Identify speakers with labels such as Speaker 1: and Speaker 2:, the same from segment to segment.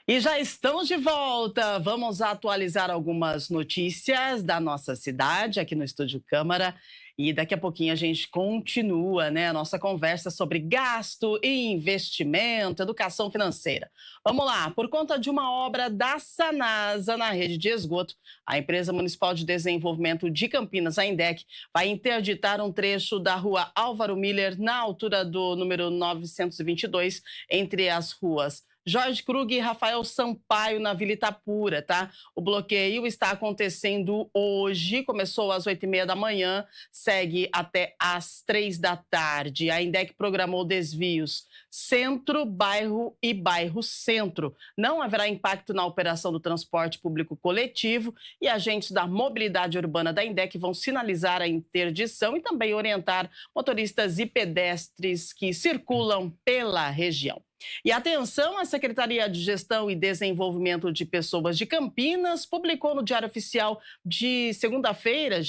Speaker 1: E já estamos de volta. Vamos atualizar algumas notícias da nossa cidade aqui no Estúdio Câmara. E daqui a pouquinho a gente continua, a nossa conversa sobre gasto e investimento, educação financeira. Vamos lá, por conta de uma obra da Sanasa na rede de esgoto, a Empresa Municipal de Desenvolvimento de Campinas, a INDEC, vai interditar um trecho da rua Álvaro Miller, na altura do número 922, entre as ruas Jorge Krug e Rafael Sampaio, na Vila Itapura, tá? O bloqueio está acontecendo hoje, começou às 8h30 da manhã, segue até às 3 da tarde. A INDEC programou desvios centro, bairro e bairro centro. Não haverá impacto na operação do transporte público coletivo e agentes da mobilidade urbana da INDEC vão sinalizar a interdição e também orientar motoristas e pedestres que circulam pela região. E atenção, a Secretaria de Gestão e Desenvolvimento de Pessoas de Campinas publicou no Diário Oficial de segunda-feira,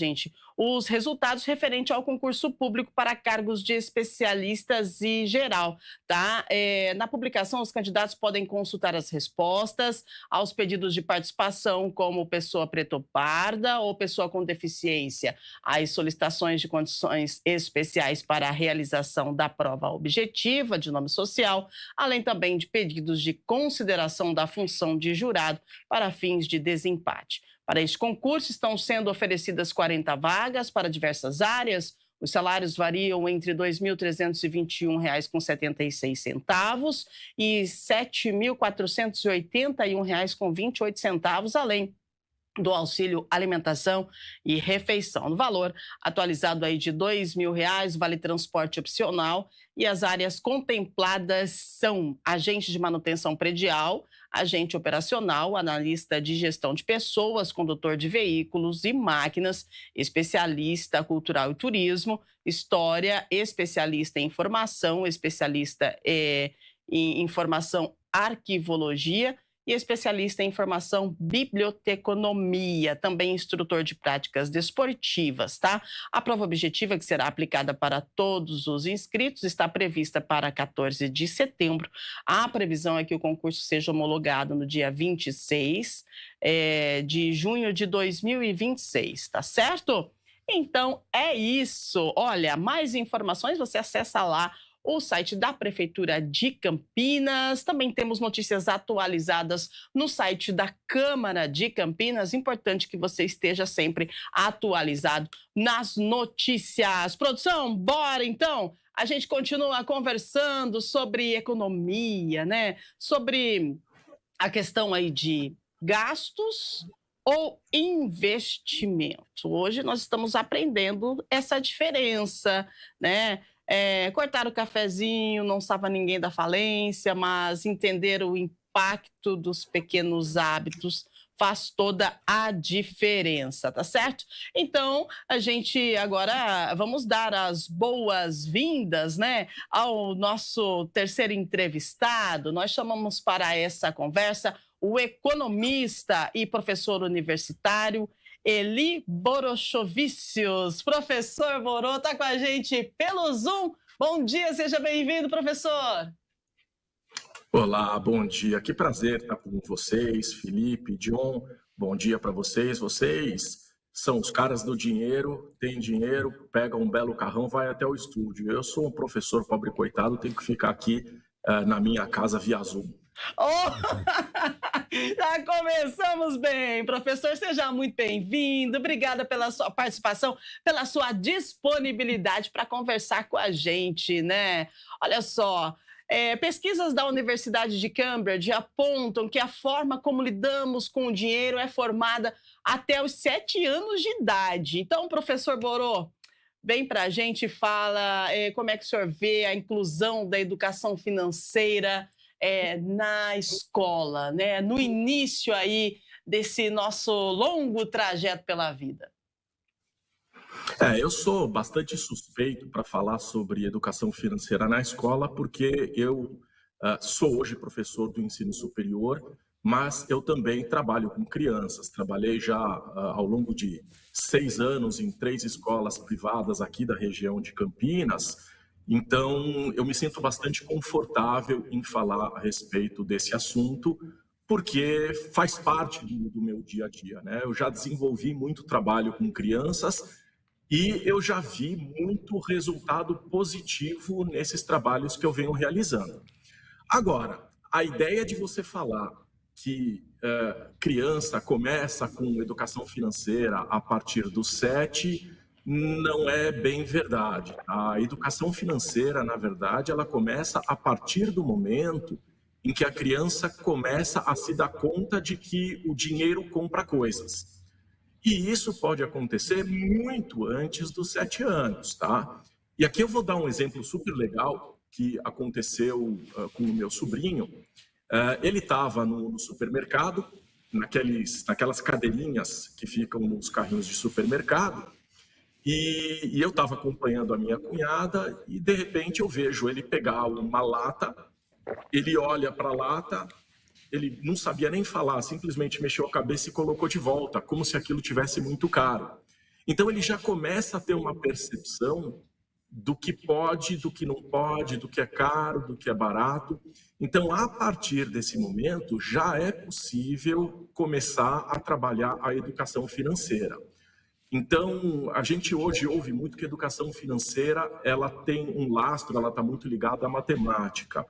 Speaker 1: os resultados referentes ao concurso público para cargos de especialistas e geral, tá? Na publicação, os candidatos podem consultar as respostas aos pedidos de participação, como pessoa preta ou parda ou pessoa com deficiência, as solicitações de condições especiais para a realização da prova objetiva de nome social, além também de pedidos de consideração da função de jurado para fins de desempate. Para este concurso, estão sendo oferecidas 40 vagas para diversas áreas. Os salários variam entre R$ 2.321,76 e R$ 7.481,28, além do auxílio alimentação e refeição. No valor atualizado aí de R$ 2.000, vale transporte opcional, e as áreas contempladas são agente de manutenção predial, agente operacional, analista de gestão de pessoas, condutor de veículos e máquinas, especialista cultural e turismo, história, especialista em informação, especialista em informação arquivologia e especialista em informação biblioteconomia, também instrutor de práticas desportivas, tá? A prova objetiva, que será aplicada para todos os inscritos, está prevista para 14 de setembro. A previsão é que o concurso seja homologado no dia 26 de junho de 2026, tá certo? Então é isso. Olha, mais informações você acessa lá o site da Prefeitura de Campinas. Também temos notícias atualizadas no site da Câmara de Campinas. Importante que você esteja sempre atualizado nas notícias. Produção, bora então? A gente continua conversando sobre economia, Sobre a questão aí de gastos ou investimento. Hoje nós estamos aprendendo essa diferença, cortar o cafezinho, não salva ninguém da falência, mas entender o impacto dos pequenos hábitos faz toda a diferença, tá certo? Então, a gente agora vamos dar as boas-vindas, ao nosso terceiro entrevistado. Nós chamamos para essa conversa o economista e professor universitário Eli Borochovicius. Professor Borô está com a gente pelo Zoom. Bom dia, seja bem-vindo, professor.
Speaker 2: Olá, bom dia. Que prazer estar com vocês, Felipe, John. Bom dia para vocês. Vocês são os caras do dinheiro, têm dinheiro, pegam um belo carrão, vai até o estúdio. Eu sou um professor pobre coitado, tenho que ficar aqui na minha casa via Zoom.
Speaker 1: Oh! Já começamos bem. Professor, seja muito bem-vindo. Obrigada pela sua participação, pela sua disponibilidade para conversar com a gente, Olha só, pesquisas da Universidade de Cambridge apontam que a forma como lidamos com o dinheiro é formada até os 7 anos de idade. Então, professor Borô, vem para a gente e fala como é que o senhor vê a inclusão da educação financeira na escola, no início aí desse nosso longo trajeto pela vida.
Speaker 2: Eu sou bastante suspeito para falar sobre educação financeira na escola, porque eu sou hoje professor do ensino superior, mas eu também trabalho com crianças. Trabalhei já ao longo de 6 anos em 3 escolas privadas aqui da região de Campinas. Então, eu me sinto bastante confortável em falar a respeito desse assunto, porque faz parte do meu dia a dia, né? Eu já desenvolvi muito trabalho com crianças e eu já vi muito resultado positivo nesses trabalhos que eu venho realizando. Agora, a ideia de você falar que criança começa com educação financeira a partir dos 7 não é bem verdade. A educação financeira, na verdade, ela começa a partir do momento em que a criança começa a se dar conta de que o dinheiro compra coisas. E isso pode acontecer muito antes dos 7 anos, tá? E aqui eu vou dar um exemplo super legal que aconteceu com o meu sobrinho. Ele estava no supermercado, naquelas cadeirinhas que ficam nos carrinhos de supermercado, e eu estava acompanhando a minha cunhada e, de repente, eu vejo ele pegar uma lata, ele olha para a lata, ele não sabia nem falar, simplesmente mexeu a cabeça e colocou de volta, como se aquilo tivesse muito caro. Então ele já começa a ter uma percepção do que pode, do que não pode, do que é caro, do que é barato. Então, a partir desse momento, já é possível começar a trabalhar a educação financeira. Então, a gente hoje ouve muito que a educação financeira ela tem um lastro, ela está muito ligada à matemática.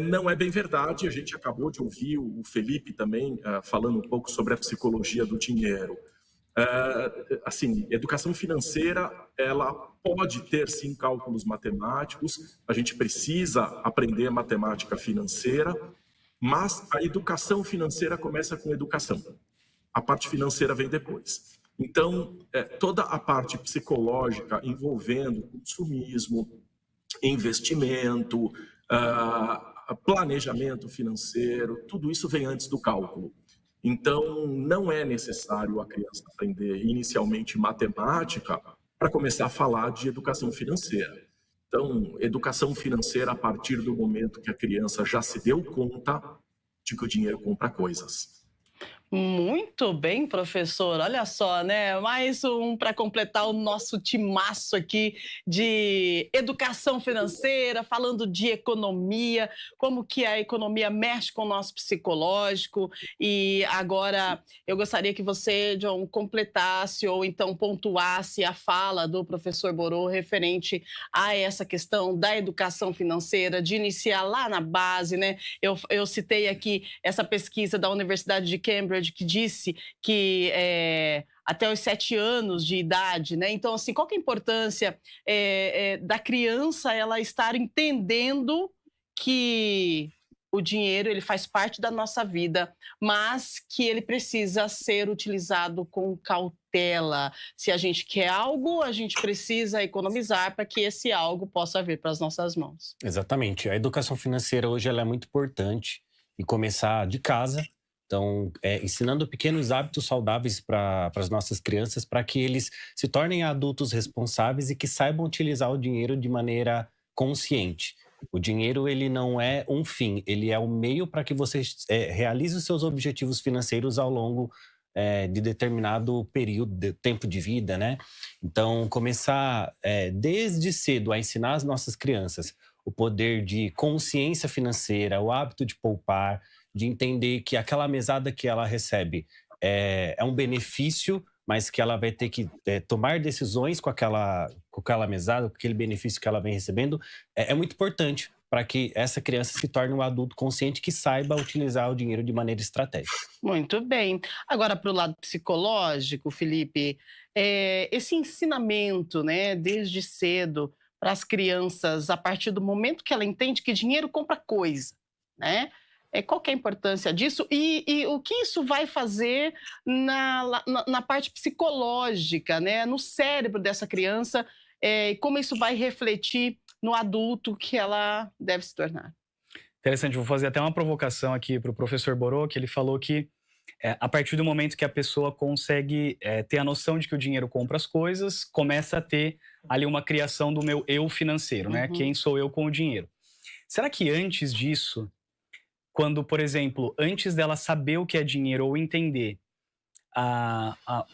Speaker 2: Não é bem verdade, a gente acabou de ouvir o Felipe também falando um pouco sobre a psicologia do dinheiro. Assim, educação financeira, ela pode ter sim cálculos matemáticos, a gente precisa aprender matemática financeira, mas a educação financeira começa com educação. A parte financeira vem depois. Então, toda a parte psicológica envolvendo consumismo, investimento, planejamento financeiro, tudo isso vem antes do cálculo. Então, não é necessário a criança aprender inicialmente matemática para começar a falar de educação financeira. Então, educação financeira a partir do momento que a criança já se deu conta de que o dinheiro compra coisas.
Speaker 1: Muito bem, professor. Olha só, né? Mais um para completar o nosso timaço aqui de educação financeira, falando de economia, como que a economia mexe com o nosso psicológico. E agora eu gostaria que você, John, completasse ou então pontuasse a fala do professor Borô referente a essa questão da educação financeira, de iniciar lá na base, né? Eu citei aqui essa pesquisa da Universidade de Cambridge que disse que até os 7 anos de idade, né? Então, assim, qual que é a importância da criança ela estar entendendo que o dinheiro ele faz parte da nossa vida, mas que ele precisa ser utilizado com cautela. Se a gente quer algo, a gente precisa economizar para que esse algo possa vir para as nossas mãos.
Speaker 3: Exatamente. A educação financeira hoje ela é muito importante e começar de casa. Então, ensinando pequenos hábitos saudáveis para as nossas crianças, para que eles se tornem adultos responsáveis e que saibam utilizar o dinheiro de maneira consciente. O dinheiro, ele não é um fim, ele é o meio para que você realize os seus objetivos financeiros ao longo de determinado período de tempo de vida, né? Então, começar desde cedo a ensinar as nossas crianças o poder de consciência financeira, o hábito de poupar, de entender que aquela mesada que ela recebe é um benefício, mas que ela vai ter que tomar decisões com aquela mesada, com aquele benefício que ela vem recebendo, é muito importante para que essa criança se torne um adulto consciente que saiba utilizar o dinheiro de maneira estratégica.
Speaker 1: Muito bem. Agora, para o lado psicológico, Felipe, esse ensinamento, né, desde cedo, para as crianças, a partir do momento que ela entende que dinheiro compra coisa, né? Qual que é a importância disso e o que isso vai fazer na parte psicológica, né, no cérebro dessa criança, e como isso vai refletir no adulto que ela deve se tornar?
Speaker 4: Interessante, vou fazer até uma provocação aqui para o professor Borô, que ele falou que a partir do momento que a pessoa consegue ter a noção de que o dinheiro compra as coisas, começa a ter ali uma criação do meu eu financeiro, né? Quem sou eu com o dinheiro? Será que antes disso, quando, por exemplo, antes dela saber o que é dinheiro ou entender a, a-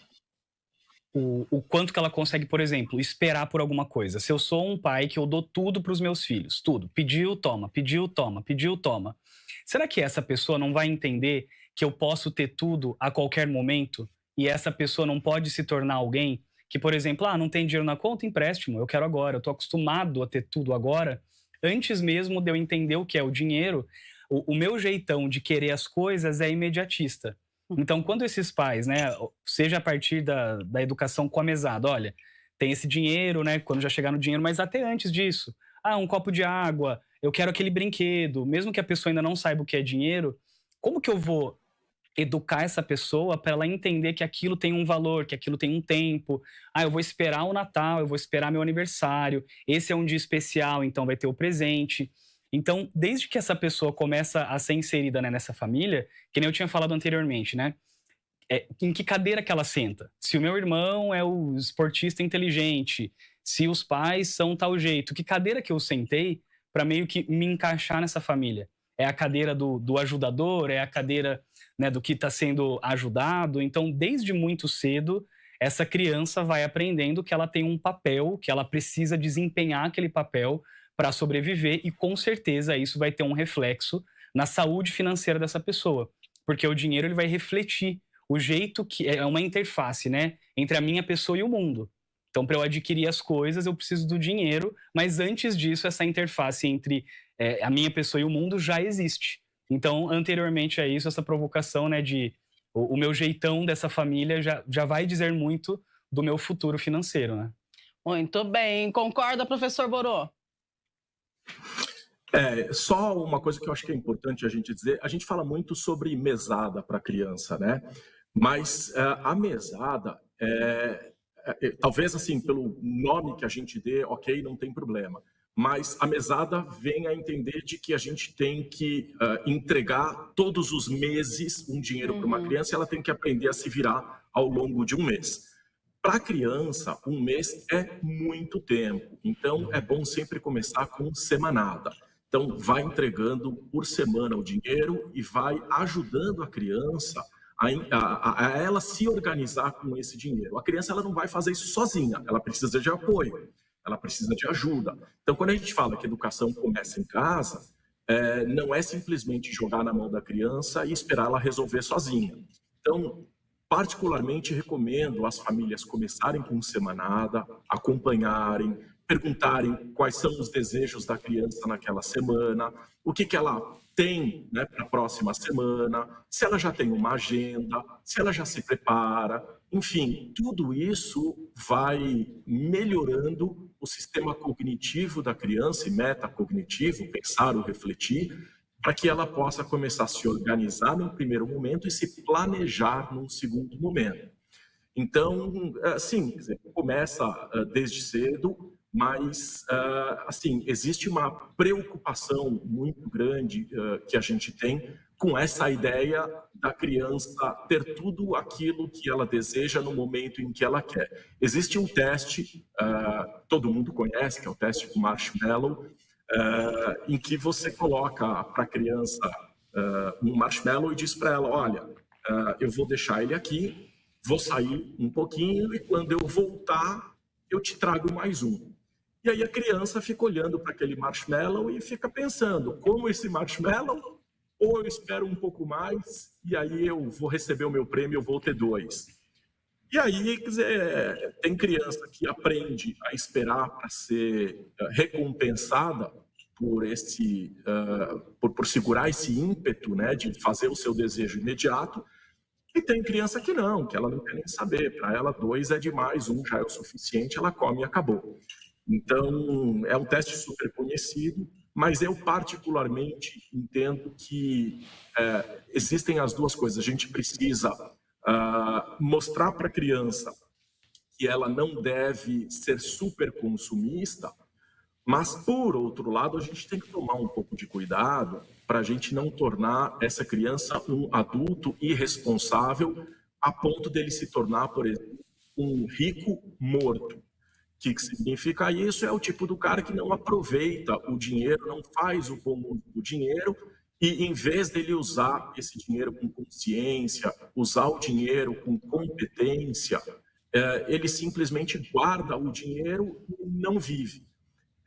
Speaker 4: o quanto que ela consegue, por exemplo, esperar por alguma coisa. Se eu sou um pai que eu dou tudo para os meus filhos, tudo, pediu, toma, pediu, toma, pediu, toma. Será que essa pessoa não vai entender que eu posso ter tudo a qualquer momento e essa pessoa não pode se tornar alguém que, por exemplo, não tem dinheiro na conta, empréstimo, eu quero agora, eu estou acostumado a ter tudo agora. Antes mesmo de eu entender o que é o dinheiro, o meu jeitão de querer as coisas é imediatista. Então, quando esses pais, né, seja a partir da educação com a mesada, olha, tem esse dinheiro, né, quando já chegar no dinheiro, mas até antes disso, um copo de água, eu quero aquele brinquedo, mesmo que a pessoa ainda não saiba o que é dinheiro, como que eu vou educar essa pessoa para ela entender que aquilo tem um valor, que aquilo tem um tempo? Eu vou esperar o Natal, eu vou esperar meu aniversário, esse é um dia especial, então vai ter o presente. Então, desde que essa pessoa começa a ser inserida, né, nessa família, que nem eu tinha falado anteriormente, né? Em que cadeira que ela senta? Se o meu irmão é o esportista inteligente, se os pais são tal jeito, que cadeira que eu sentei para meio que me encaixar nessa família? É a cadeira do ajudador? É a cadeira, né, do que está sendo ajudado? Então, desde muito cedo, essa criança vai aprendendo que ela tem um papel, que ela precisa desempenhar aquele papel para sobreviver, e com certeza isso vai ter um reflexo na saúde financeira dessa pessoa, porque o dinheiro ele vai refletir o jeito que é uma interface, né, entre a minha pessoa e o mundo. Então, para eu adquirir as coisas, eu preciso do dinheiro, mas antes disso, essa interface entre a minha pessoa e o mundo já existe. Então, anteriormente a isso, essa provocação, né, de o meu jeitão dessa família já vai dizer muito do meu futuro financeiro, né?
Speaker 1: Muito bem. Concorda, professor Borô?
Speaker 2: Só uma coisa que eu acho que é importante a gente dizer, a gente fala muito sobre mesada para criança, né? Mas a mesada, talvez assim, pelo nome que a gente dê, ok, não tem problema. Mas a mesada vem a entender de que a gente tem que entregar todos os meses um dinheiro para uma criança, e ela tem que aprender a se virar ao longo de um mês. Para a criança, um mês é muito tempo, então é bom sempre começar com semanada. Então, vai entregando por semana o dinheiro e vai ajudando a criança a ela se organizar com esse dinheiro. A criança ela não vai fazer isso sozinha, ela precisa de apoio, ela precisa de ajuda. Então, quando a gente fala que educação começa em casa, não é simplesmente jogar na mão da criança e esperar ela resolver sozinha. Então, particularmente recomendo as famílias começarem com semanada, acompanharem, perguntarem quais são os desejos da criança naquela semana, o que ela tem, né, para a próxima semana, se ela já tem uma agenda, se ela já se prepara. Enfim, tudo isso vai melhorando o sistema cognitivo da criança, e metacognitivo, pensar ou refletir, para que ela possa começar a se organizar num primeiro momento e se planejar num segundo momento. Então, sim, começa desde cedo, mas, assim, existe uma preocupação muito grande que a gente tem com essa ideia da criança ter tudo aquilo que ela deseja no momento em que ela quer. Existe um teste, todo mundo conhece, que é o teste do marshmallow, em que você coloca para a criança um marshmallow e diz para ela, olha, eu vou deixar ele aqui, vou sair um pouquinho e quando eu voltar, eu te trago mais um. E aí a criança fica olhando para aquele marshmallow e fica pensando, como esse marshmallow, ou eu espero um pouco mais e aí eu vou receber o meu prêmio, eu vou ter 2. E aí, quer dizer, tem criança que aprende a esperar para ser recompensada por por segurar esse ímpeto, né, de fazer o seu desejo imediato. E tem criança que não, que ela não quer nem saber. Para ela, 2 é demais, 1 já é o suficiente, ela come e acabou. Então, é um teste super conhecido, mas eu particularmente entendo que existem as duas coisas. A gente precisa mostrar para a criança que ela não deve ser super consumista, mas, por outro lado, a gente tem que tomar um pouco de cuidado para a gente não tornar essa criança um adulto irresponsável a ponto dele se tornar, por exemplo, um rico morto. O que significa isso? É o tipo do cara que não aproveita o dinheiro, não faz o bom uso do dinheiro e, em vez dele usar esse dinheiro com consciência, usar o dinheiro com competência, ele simplesmente guarda o dinheiro e não vive.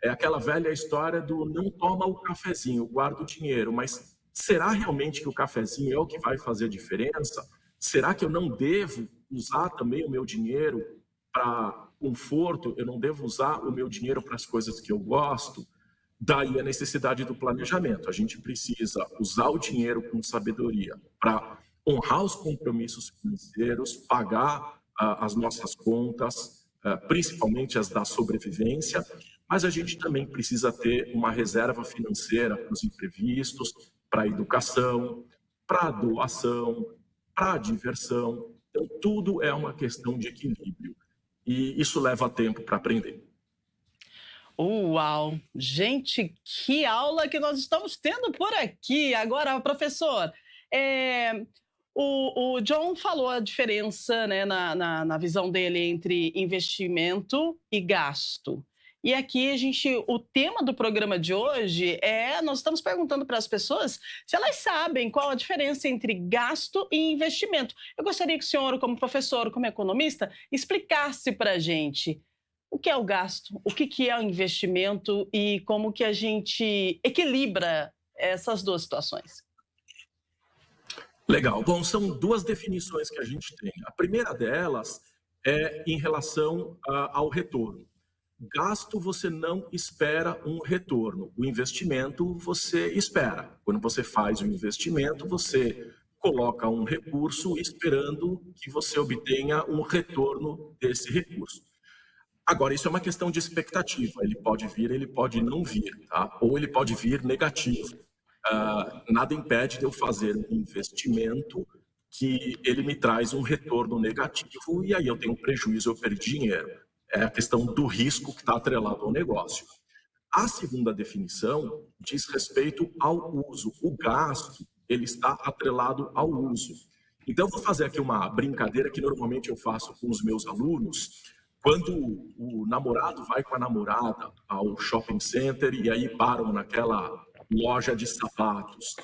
Speaker 2: É aquela velha história do não toma o cafezinho, guarda o dinheiro, mas será realmente que o cafezinho é o que vai fazer a diferença? Será que eu não devo usar também o meu dinheiro para conforto? Eu não devo usar o meu dinheiro para as coisas que eu gosto? Daí a necessidade do planejamento. A gente precisa usar o dinheiro com sabedoria para honrar os compromissos financeiros, pagar as nossas contas, principalmente as da sobrevivência, mas a gente também precisa ter uma reserva financeira para os imprevistos, para a educação, para a doação, para a diversão. Então, tudo é uma questão de equilíbrio. E isso leva tempo para aprender.
Speaker 1: Uau! Gente, que aula que nós estamos tendo por aqui. Agora, professor, o John falou a diferença, né, na visão dele entre investimento e gasto. E aqui o tema do programa de hoje nós estamos perguntando para as pessoas se elas sabem qual a diferença entre gasto e investimento. Eu gostaria que o senhor, como professor, como economista, explicasse para a gente o que é o gasto, o que é o investimento e como que a gente equilibra essas duas situações.
Speaker 2: Legal. Bom, são duas definições que a gente tem. A primeira delas é em relação ao retorno. Gasto, você não espera um retorno. O investimento, você espera. Quando você faz o investimento, você coloca um recurso esperando que você obtenha um retorno desse recurso. Agora, isso é uma questão de expectativa. Ele pode vir, ele pode não vir, tá? Ou ele pode vir negativo. Nada impede de eu fazer um investimento que ele me traz um retorno negativo e aí eu tenho um prejuízo, eu perdi dinheiro. É a questão do risco que está atrelado ao negócio. A segunda definição diz respeito ao uso. O gasto, ele está atrelado ao uso. Então, eu vou fazer aqui uma brincadeira que normalmente eu faço com os meus alunos. Quando o namorado vai com a namorada ao shopping center e aí param naquela loja de sapatos.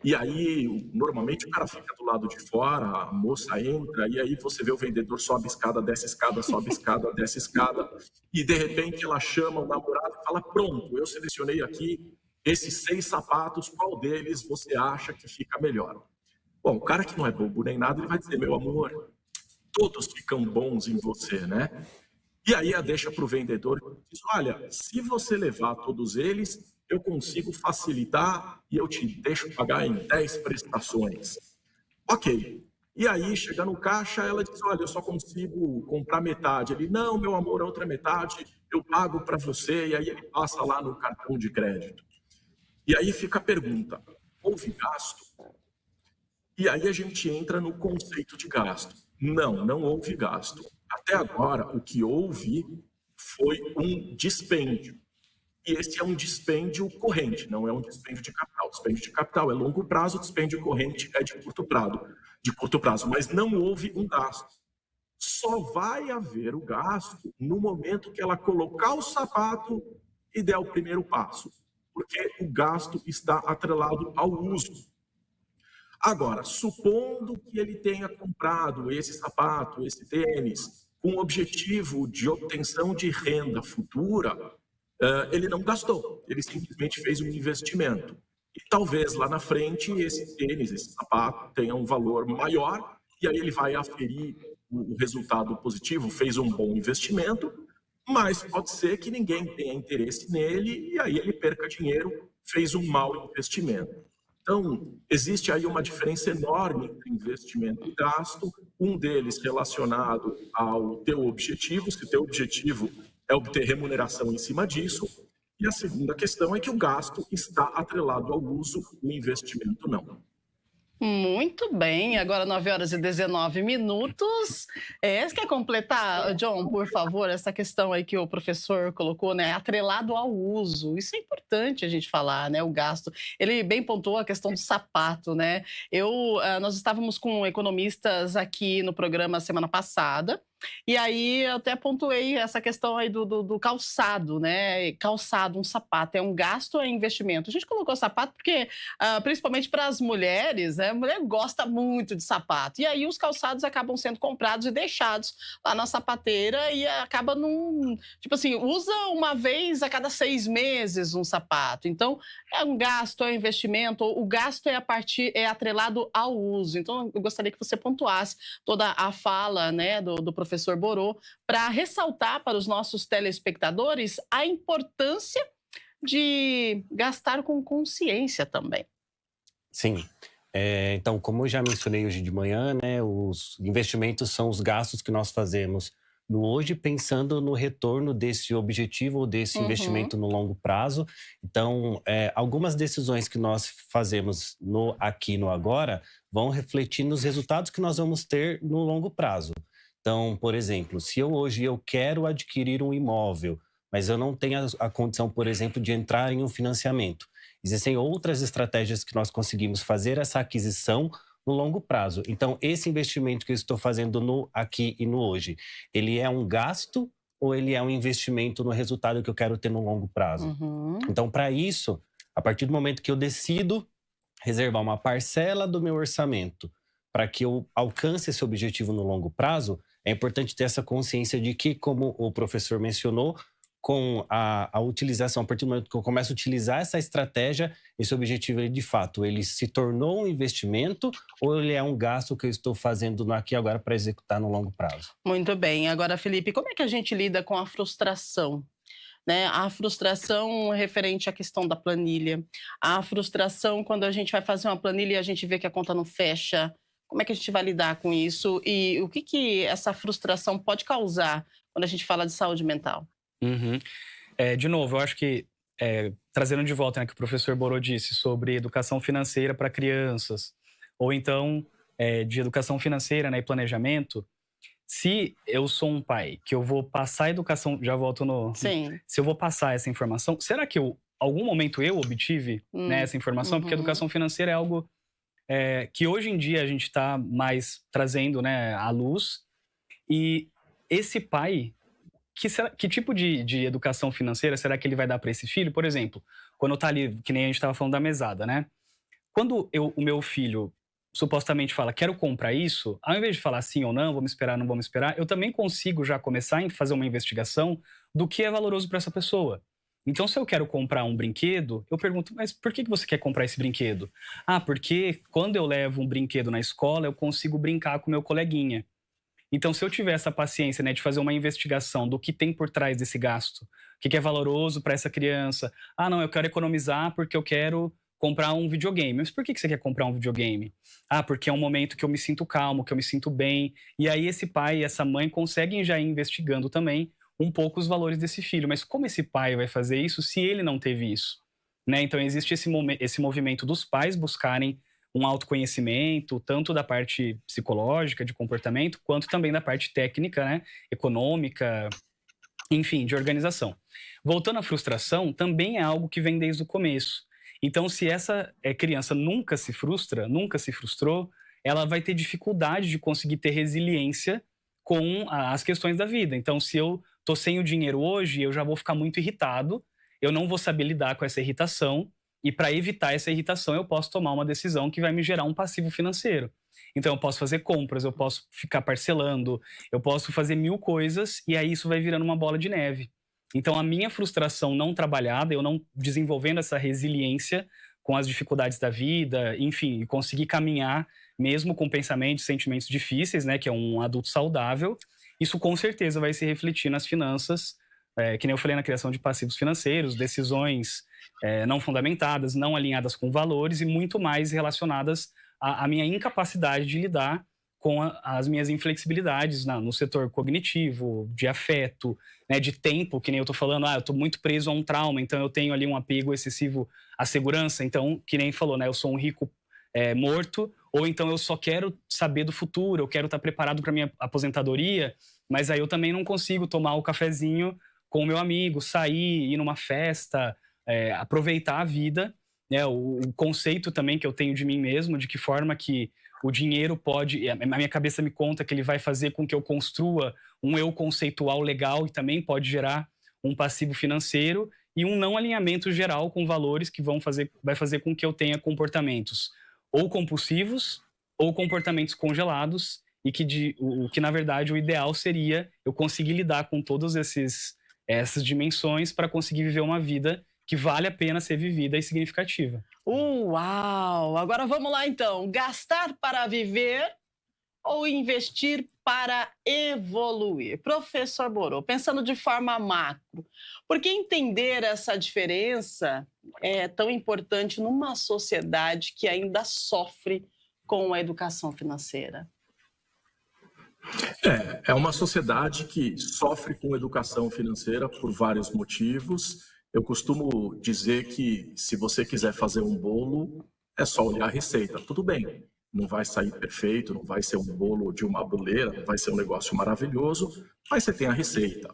Speaker 2: E aí, normalmente, o cara fica do lado de fora, a moça entra, e aí você vê o vendedor sobe escada, desce escada, sobe escada, desce escada, e de repente ela chama o namorado e fala, pronto, eu selecionei aqui esses 6 sapatos, qual deles você acha que fica melhor? Bom, o cara que não é bobo nem nada, ele vai dizer, meu amor, todos ficam bons em você, né? E aí a deixa para o vendedor, diz, olha, se você levar todos eles, eu consigo facilitar e eu te deixo pagar em 10 prestações. Ok. E aí, chega no caixa, ela diz, olha, eu só consigo comprar metade. Ele, não, meu amor, a outra metade eu pago para você. E aí ele passa lá no cartão de crédito. E aí fica a pergunta, houve gasto? E aí a gente entra no conceito de gasto. Não, não houve gasto. Até agora, o que houve foi um dispêndio. E esse é um dispêndio corrente, não é um dispêndio de capital. O dispêndio de capital é longo prazo, o dispêndio corrente é de curto prazo, mas não houve um gasto. Só vai haver o gasto no momento que ela colocar o sapato e der o primeiro passo, porque o gasto está atrelado ao uso. Agora, supondo que ele tenha comprado esse sapato, esse tênis, com o objetivo de obtenção de renda futura, ele não gastou, ele simplesmente fez um investimento. E talvez lá na frente esse tênis, esse sapato tenha um valor maior e aí ele vai aferir o resultado positivo, fez um bom investimento, mas pode ser que ninguém tenha interesse nele e aí ele perca dinheiro, fez um mau investimento. Então, existe aí uma diferença enorme entre investimento e gasto, um deles relacionado ao teu objetivo, se teu objetivo é obter remuneração em cima disso. E a segunda questão é que o gasto está atrelado ao uso, o investimento não.
Speaker 1: Muito bem, agora 9h19. Você quer completar, John, por favor, essa questão aí que o professor colocou, né? Atrelado ao uso. Isso é importante a gente falar, né? O gasto. Ele bem pontuou a questão do sapato, né? Nós estávamos com economistas aqui no programa semana passada. E aí eu até pontuei essa questão aí do calçado, né? Calçado, um sapato, é um gasto ou é investimento? A gente colocou sapato porque, principalmente para as mulheres, né? A mulher gosta muito de sapato. E aí os calçados acabam sendo comprados e deixados lá na sapateira e acaba num. Tipo assim, usa uma vez a cada 6 meses um sapato. Então, é um gasto, é um investimento. O gasto é atrelado ao uso. Então, eu gostaria que você pontuasse toda a fala, né, do professor Borô, para ressaltar para os nossos telespectadores a importância de gastar com consciência também.
Speaker 3: Sim. Então, como eu já mencionei hoje de manhã, né, os investimentos são os gastos que nós fazemos no hoje, pensando no retorno desse objetivo ou desse
Speaker 1: Uhum,
Speaker 3: investimento no longo prazo. Então, algumas decisões que nós fazemos no aqui e no agora vão refletir nos resultados que nós vamos ter no longo prazo. Então, por exemplo, se hoje eu quero adquirir um imóvel, mas eu não tenho a condição, por exemplo, de entrar em um financiamento. Existem outras estratégias que nós conseguimos fazer essa aquisição no longo prazo. Então, esse investimento que eu estou fazendo no aqui e no hoje, ele é um gasto ou ele é um investimento no resultado que eu quero ter no longo prazo?
Speaker 1: uhum.
Speaker 3: Então, para isso, a partir do momento que eu decido reservar uma parcela do meu orçamento para que eu alcance esse objetivo no longo prazo, é importante ter essa consciência de que, como o professor mencionou, com a utilização, a partir do momento que eu começo a utilizar essa estratégia, esse objetivo, ele, de fato, ele se tornou um investimento ou ele é um gasto que eu estou fazendo no aqui e agora para executar no longo prazo?
Speaker 1: Muito bem. Agora, Felipe, como é que a gente lida com a frustração? Né? A frustração referente à questão da planilha, a frustração quando a gente vai fazer uma planilha e a gente vê que a conta não fecha. Como é que a gente vai lidar com isso? E o que, que essa frustração pode causar quando a gente fala de saúde mental?
Speaker 4: Uhum. De novo, eu acho que, trazendo de volta, né, que o professor Borô disse sobre educação financeira para crianças, ou então de educação financeira, né, e planejamento, se eu sou um pai que eu vou passar a educação, já volto no.
Speaker 1: Sim.
Speaker 4: Se eu vou passar essa informação, será que algum momento eu obtive, né, essa informação? Porque a
Speaker 1: Uhum.
Speaker 4: educação financeira é algo que hoje em dia a gente está mais trazendo, né, à luz. E esse pai, que tipo de educação financeira será que ele vai dar para esse filho? Por exemplo, quando tá ali, que nem a gente estava falando da mesada, né? Quando o meu filho supostamente fala, quero comprar isso, ao invés de falar sim ou não, vamos esperar, não vamos esperar, eu também consigo já começar a fazer uma investigação do que é valoroso para essa pessoa. Então, se eu quero comprar um brinquedo, eu pergunto, mas por que você quer comprar esse brinquedo? Ah, porque quando eu levo um brinquedo na escola, eu consigo brincar com meu coleguinha. Então, se eu tiver essa paciência, né, de fazer uma investigação do que tem por trás desse gasto, o que é valoroso para essa criança. Ah, não, eu quero economizar porque eu quero comprar um videogame. Mas por que você quer comprar um videogame? Ah, porque é um momento que eu me sinto calmo, que eu me sinto bem. E aí esse pai e essa mãe conseguem já ir investigando também um pouco os valores desse filho. Mas como esse pai vai fazer isso se ele não teve isso? Né? Então existe esse movimento dos pais buscarem um autoconhecimento, tanto da parte psicológica, de comportamento, quanto também da parte técnica, né, econômica, enfim, de organização. Voltando à frustração, também é algo que vem desde o começo. Então, se essa criança nunca se frustra, nunca se frustrou, ela vai ter dificuldade de conseguir ter resiliência com as questões da vida. Então, se eu tô sem o dinheiro hoje, eu já vou ficar muito irritado, eu não vou saber lidar com essa irritação, e para evitar essa irritação, eu posso tomar uma decisão que vai me gerar um passivo financeiro. Então, eu posso fazer compras, eu posso ficar parcelando, eu posso fazer 1000 coisas, e aí isso vai virando uma bola de neve. Então, a minha frustração não trabalhada, eu não desenvolvendo essa resiliência com as dificuldades da vida, enfim, conseguir caminhar mesmo com pensamentos e sentimentos difíceis, né, que é um adulto saudável, isso com certeza vai se refletir nas finanças, que nem eu falei, na criação de passivos financeiros, decisões não fundamentadas, não alinhadas com valores e muito mais relacionadas à minha incapacidade de lidar com as minhas inflexibilidades no setor cognitivo, de afeto, né, de tempo, que nem eu estou falando, eu estou muito preso a um trauma, então eu tenho ali um apego excessivo à segurança, então, que nem falou, né, eu sou um rico morto, ou então eu só quero saber do futuro, eu quero estar preparado para minha aposentadoria, mas aí eu também não consigo tomar o cafezinho com o meu amigo, sair, ir numa festa, aproveitar a vida, né? O conceito também que eu tenho de mim mesmo, de que forma que o dinheiro pode... A minha cabeça me conta que ele vai fazer com que eu construa um eu conceitual legal e também pode gerar um passivo financeiro e um não alinhamento geral com valores que vai fazer com que eu tenha comportamentos ou compulsivos ou comportamentos congelados e que na verdade, o ideal seria eu conseguir lidar com todas essas dimensões para conseguir viver uma vida que vale a pena ser vivida e significativa.
Speaker 1: Uau! Agora vamos lá então. Gastar para viver ou investir para evoluir? Professor Borô, pensando de forma macro, por que entender essa diferença é tão importante numa sociedade que ainda sofre com a educação financeira?
Speaker 2: É uma sociedade que sofre com educação financeira por vários motivos. Eu costumo dizer que se você quiser fazer um bolo, é só olhar a receita. Tudo bem, não vai sair perfeito, não vai ser um bolo de uma boleira, não vai ser um negócio maravilhoso, mas você tem a receita.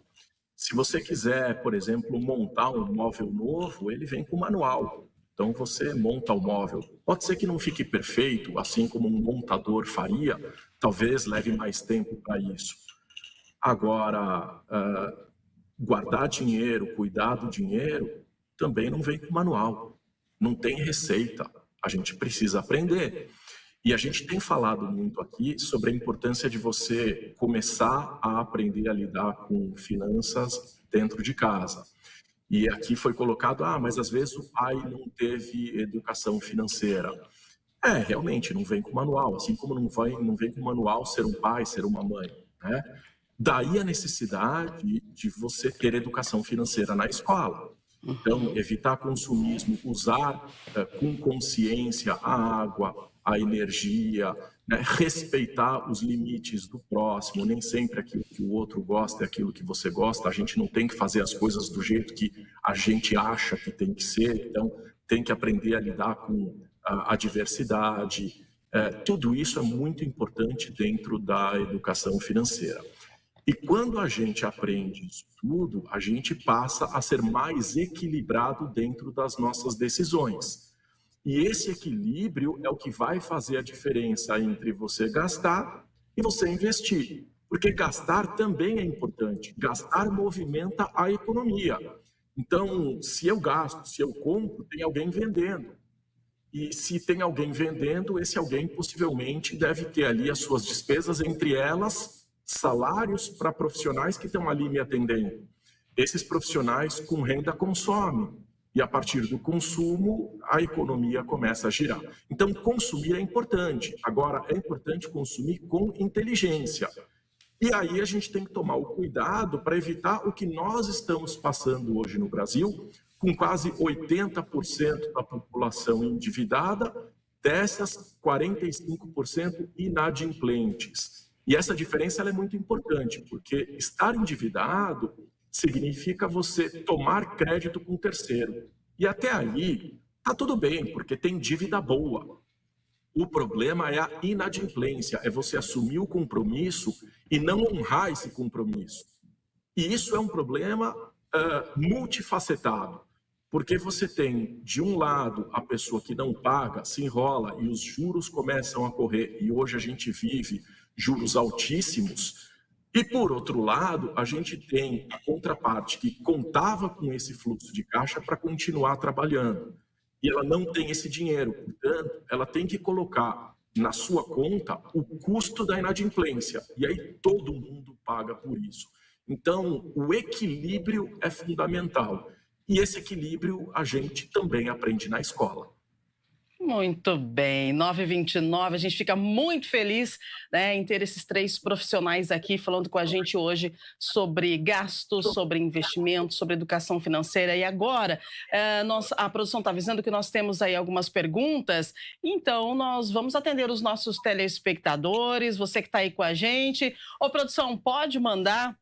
Speaker 2: Se você quiser, por exemplo, montar um móvel novo, ele vem com manual. Então você monta o móvel. Pode ser que não fique perfeito, assim como um montador faria, talvez leve mais tempo para isso. Agora, guardar dinheiro, cuidar do dinheiro, também não vem com manual. Não tem receita. A gente precisa aprender. E a gente tem falado muito aqui sobre a importância de você começar a aprender a lidar com finanças dentro de casa. E aqui foi colocado, mas às vezes o pai não teve educação financeira. Realmente, não vem com manual, assim como não vem com manual ser um pai, ser uma mãe, né? Daí a necessidade de você ter educação financeira na escola. Então, evitar consumismo, usar com consciência a água, a energia, né? Respeitar os limites do próximo. Nem sempre aquilo que o outro gosta é aquilo que você gosta. A gente não tem que fazer as coisas do jeito que a gente acha que tem que ser. Então, tem que aprender a lidar com a diversidade. Tudo isso é muito importante dentro da educação financeira. E quando a gente aprende isso tudo, a gente passa a ser mais equilibrado dentro das nossas decisões. E esse equilíbrio é o que vai fazer a diferença entre você gastar e você investir. Porque gastar também é importante. Gastar movimenta a economia. Então, se eu gasto, se eu compro, tem alguém vendendo. E se tem alguém vendendo, esse alguém possivelmente deve ter ali as suas despesas, entre elas salários para profissionais que estão ali me atendendo. Esses profissionais com renda consomem. E a partir do consumo, a economia começa a girar. Então, consumir é importante. Agora, é importante consumir com inteligência. E aí a gente tem que tomar o cuidado para evitar o que nós estamos passando hoje no Brasil, com quase 80% da população endividada, dessas 45% inadimplentes. E essa diferença ela é muito importante, porque estar endividado significa você tomar crédito com terceiro. E até aí, está tudo bem, porque tem dívida boa. O problema é a inadimplência, é você assumir o compromisso e não honrar esse compromisso. E isso é um problema multifacetado, porque você tem, de um lado, a pessoa que não paga, se enrola e os juros começam a correr, e hoje a gente vive juros altíssimos. E, por outro lado, a gente tem a contraparte que contava com esse fluxo de caixa para continuar trabalhando. E ela não tem esse dinheiro, portanto, ela tem que colocar na sua conta o custo da inadimplência. E aí todo mundo paga por isso. Então, o equilíbrio é fundamental. E esse equilíbrio a gente também aprende na escola.
Speaker 1: Muito bem, 9h29, a gente fica muito feliz, né, em ter esses três profissionais aqui falando com a gente hoje sobre gastos, sobre investimentos, sobre educação financeira. E agora, a produção está avisando que nós temos aí algumas perguntas, então nós vamos atender os nossos telespectadores, você que está aí com a gente. Ô, produção, pode mandar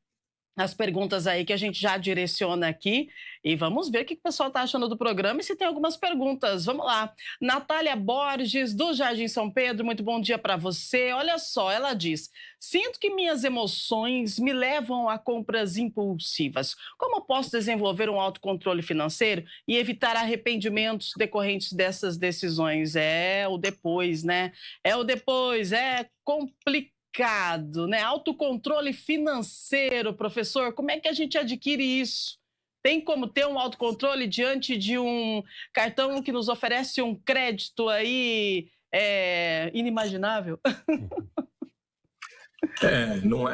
Speaker 1: as perguntas aí que a gente já direciona aqui e vamos ver o que o pessoal está achando do programa e se tem algumas perguntas. Vamos lá. Natália Borges, do Jardim São Pedro, muito bom dia para você. Olha só, ela diz: sinto que minhas emoções me levam a compras impulsivas. Como posso desenvolver um autocontrole financeiro e evitar arrependimentos decorrentes dessas decisões? É o depois, né? É o depois, é complicado. Né? Autocontrole financeiro, professor, como é que a gente adquire isso? Tem como ter um autocontrole diante de um cartão que nos oferece um crédito aí inimaginável?
Speaker 2: Não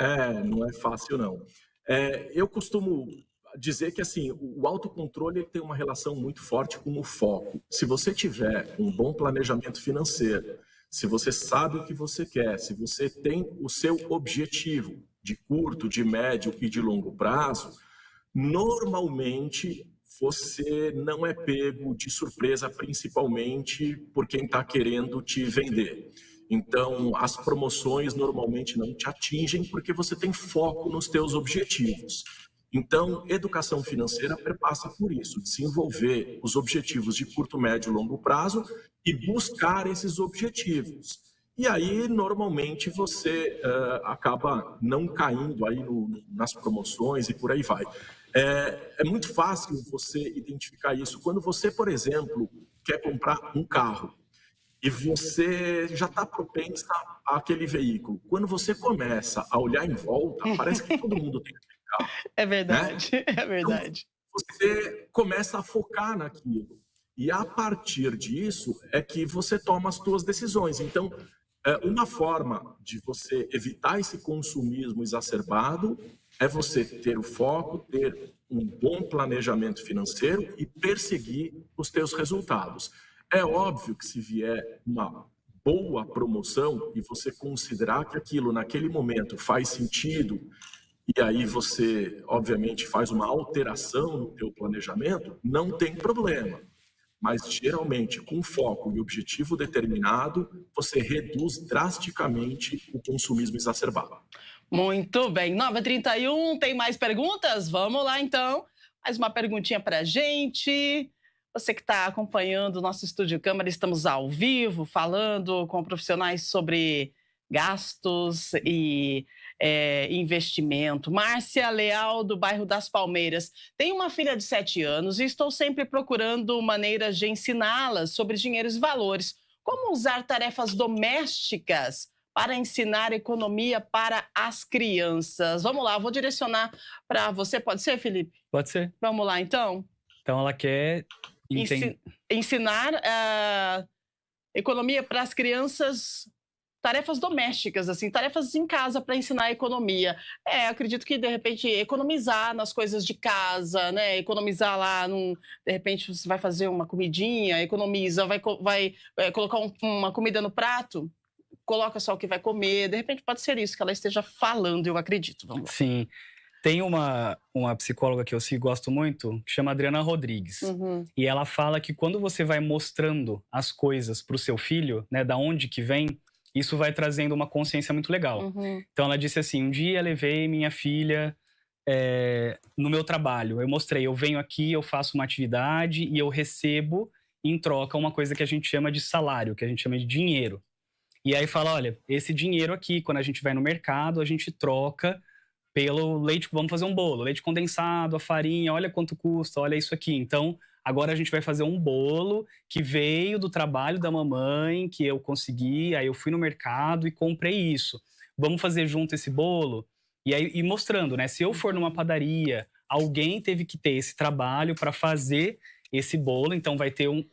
Speaker 2: é fácil, não. Eu costumo dizer que assim, o autocontrole tem uma relação muito forte com o foco. Se você tiver um bom planejamento financeiro, se você sabe o que você quer, se você tem o seu objetivo de curto, de médio e de longo prazo, normalmente você não é pego de surpresa, principalmente por quem está querendo te vender. Então, as promoções normalmente não te atingem porque você tem foco nos teus objetivos. Então, educação financeira perpassa por isso, desenvolver os objetivos de curto, médio e longo prazo e buscar esses objetivos. E aí, normalmente, você acaba não caindo aí nas promoções e por aí vai. É muito fácil você identificar isso. Quando você, por exemplo, quer comprar um carro e você já está propensa àquele veículo. Quando você começa a olhar em volta, parece que todo mundo tem aquele carro.
Speaker 1: É
Speaker 2: Né?
Speaker 1: verdade, é verdade.
Speaker 2: Então, você começa a focar naquilo. E a partir disso é que você toma as suas decisões. Então, uma forma de você evitar esse consumismo exacerbado é você ter o foco, ter um bom planejamento financeiro e perseguir os teus resultados. É óbvio que se vier uma boa promoção e você considerar que aquilo naquele momento faz sentido, e aí você, obviamente, faz uma alteração no teu planejamento, não tem problema. Mas, geralmente, com foco e objetivo determinado, você reduz drasticamente o consumismo exacerbado.
Speaker 1: Muito bem. 9h31, tem mais perguntas? Vamos lá, então. Mais uma perguntinha para a gente. Você que está acompanhando o nosso Estúdio Câmara, estamos ao vivo, falando com profissionais sobre gastos e investimento. Márcia Leal, do bairro das Palmeiras. Tenho uma filha de 7 anos e estou sempre procurando maneiras de ensiná-la sobre dinheiro e valores. Como usar tarefas domésticas para ensinar economia para as crianças? Vamos lá, vou direcionar para você. Pode ser, Felipe?
Speaker 4: Pode ser.
Speaker 1: Vamos lá, então?
Speaker 4: Então, ela quer
Speaker 1: ensinar economia para as crianças, tarefas domésticas, assim, tarefas em casa para ensinar a economia. Acredito que, de repente, economizar nas coisas de casa, né? Economizar lá, de repente, você vai fazer uma comidinha, economiza, vai colocar uma comida no prato, coloca só o que vai comer. De repente, pode ser isso que ela esteja falando, eu acredito. Vamos lá.
Speaker 4: Sim. Tem uma psicóloga que eu sigo, gosto muito, que chama Adriana Rodrigues.
Speaker 1: Uhum.
Speaker 4: E ela fala que quando você vai mostrando as coisas para o seu filho, né, da onde que vem, isso vai trazendo uma consciência muito legal.
Speaker 1: Uhum.
Speaker 4: Então ela disse assim, um dia levei minha filha no meu trabalho. Eu mostrei, eu venho aqui, eu faço uma atividade e eu recebo em troca uma coisa que a gente chama de salário, que a gente chama de dinheiro. E aí fala, olha, esse dinheiro aqui, quando a gente vai no mercado, a gente troca pelo leite, vamos fazer um bolo, leite condensado, a farinha, olha quanto custa, olha isso aqui. Então, agora a gente vai fazer um bolo que veio do trabalho da mamãe, que eu consegui, aí eu fui no mercado e comprei isso. Vamos fazer junto esse bolo? E aí mostrando, né? Se eu for numa padaria, alguém teve que ter esse trabalho para fazer esse bolo, então vai ter um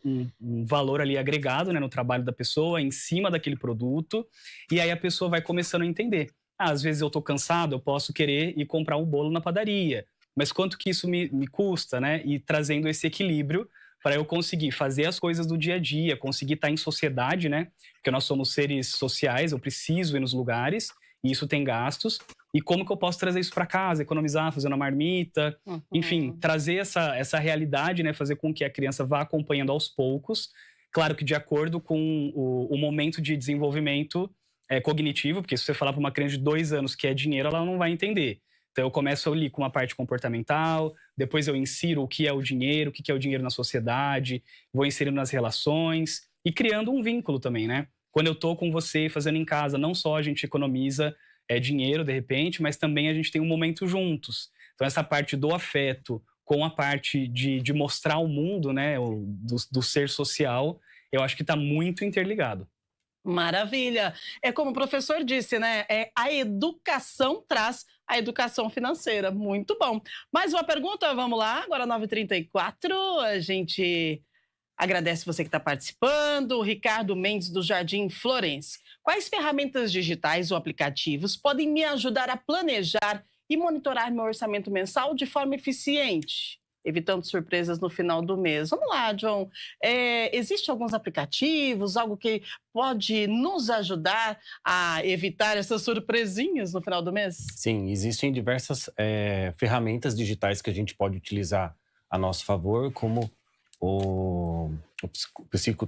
Speaker 4: valor ali agregado, né, no trabalho da pessoa, em cima daquele produto, e aí a pessoa vai começando a entender. Às vezes eu tô cansado, eu posso querer ir comprar um bolo na padaria, mas quanto que isso me custa, né? E trazendo esse equilíbrio para eu conseguir fazer as coisas do dia a dia, conseguir estar em sociedade, né? Porque nós somos seres sociais, eu preciso ir nos lugares, e isso tem gastos. E como que eu posso trazer isso para casa, economizar, fazer uma marmita, enfim, trazer essa realidade, né? Fazer com que a criança vá acompanhando aos poucos. Claro que de acordo com o momento de desenvolvimento cognitivo, porque se você falar para uma criança de 2 anos que é dinheiro, ela não vai entender. Então, eu começo ali com uma parte comportamental, depois eu insiro o que é o que é o dinheiro na sociedade, vou inserindo nas relações e criando um vínculo também, né? Quando eu tô com você fazendo em casa, não só a gente economiza dinheiro, de repente, mas também a gente tem um momento juntos. Então, essa parte do afeto com a parte de mostrar o mundo, né, do ser social, eu acho que está muito interligado.
Speaker 1: Maravilha. É como o professor disse, né? A educação traz a educação financeira. Muito bom. Mais uma pergunta, vamos lá. Agora 9h34, a gente agradece você que está participando. O Ricardo Mendes, do Jardim Florence. Quais ferramentas digitais ou aplicativos podem me ajudar a planejar e monitorar meu orçamento mensal de forma eficiente, evitando surpresas no final do mês? Vamos lá, John. Existem alguns aplicativos, algo que pode nos ajudar a evitar essas surpresinhas no final do mês?
Speaker 3: Sim, existem diversas ferramentas digitais que a gente pode utilizar a nosso favor, como o Psico